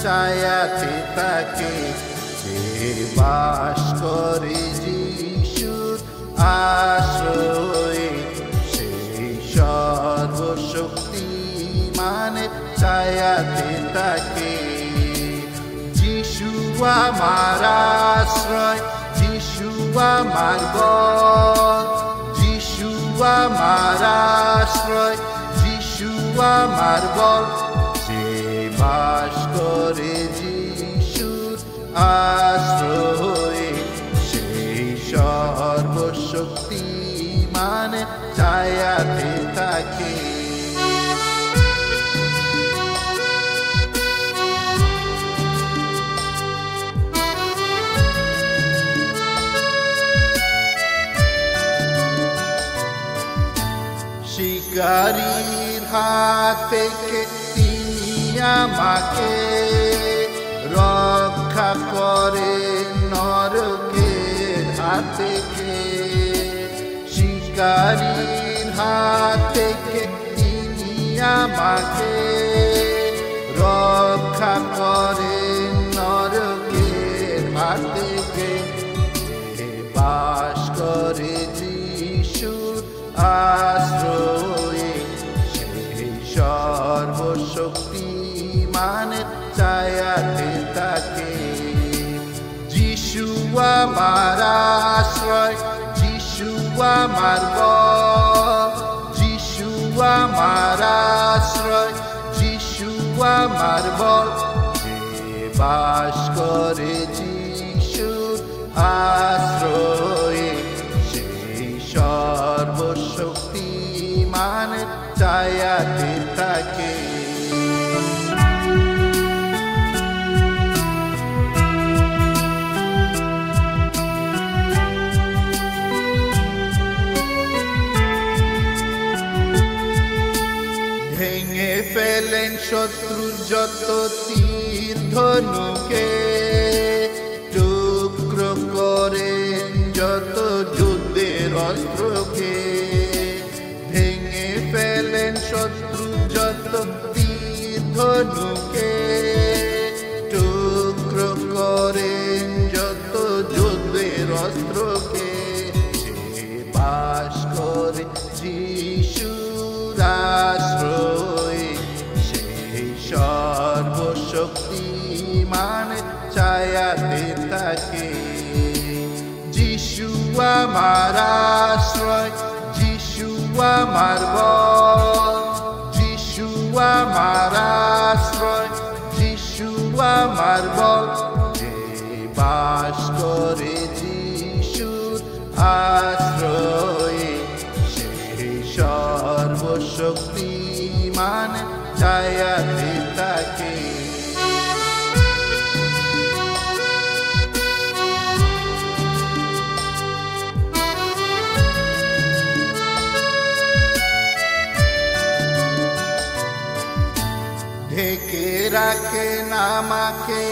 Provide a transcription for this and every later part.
ছায়াতে থাকে যে বাস করে যিশুর আশ্রয়ে, সেই সর্বশক্তিমানের ছায়াতে থাকে। যিশু আমার আশ্রয়, যিশু আমার বল, যিশু আমার আশ্রয়, যিশু আমার বল, যে বাস করে যিশুর আশ্রয়ে, সেই সর্বশক্তিমানের ছায়াতে থাকে। শিকারীর হাত থেকে তিনি আমাকে রক্ষা করে, নরকের হাত থেকে। শিকারীর হাত থেকে তিনি আমাকে রক্ষা করে, নরকের হাত থেকে। বাস করে যিশুর আশ্রয়ে, সেই সর্বশক্তিমানের ছায়াতে থাকে। যিশু আমার আশ্রয়, যিশু আমার বল, যিশু আমার আশ্রয়, যিশু আমার বল, যে বাস করে যিশুর আশ্রয়ে, সেই সর্বশক্তিমানের ছায়াতে থাকে। ভেঙে ফেলেন শত্রুর যত তীর ধনুকে, টুকরো করেন যত যুদ্ধের অস্ত্রকে। ভেঙে ফেলেন শত্রুর যত তীর ধনুকে, টুকরো করেন যত যুদ্ধের অস্ত্রকে। যে বাস করে যিশুর আশ্রয়ে, সেই সর্বশক্তিমানের ছায়াতে থাকে। যিশু আমার আশ্রয়, যিশু আমার বল, যিশু আমার আশ্রয়, যিশু আমার বল, যে বাস করে যিশুর আশ্রয়ে, সেই সর্বশক্তিমানের ছায়াতে থাকে। ঢেকে রাখেন আমাকে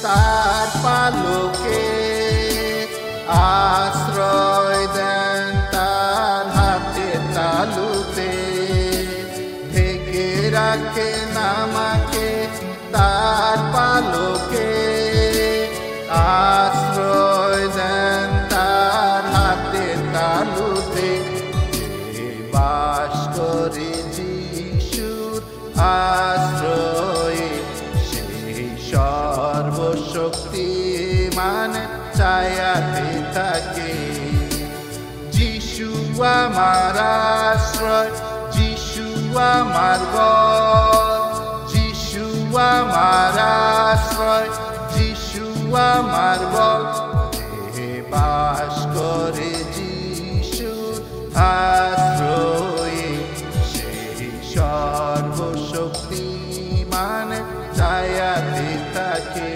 তার পালকে, আশ্রয় দেন তার হাতের তালুতে। ঢেকে রাখেন আমাকে তার পালকে, আশ্রয় দেন তার হাতের তালুতে। যে বাস করে যিশুর আশ্রয়ে, সেই সর্বশক্তিমানের ছায়াতে থাকে। যিশু আমার আশ্রয়, যিশু আমার বল, যিশু আমার আশ্রয়, যিশু আমার বল, যে বাস করে যিশুর আশ্রয়ে, সেই সর্বশক্তিমানের ছায়াতে থাকে।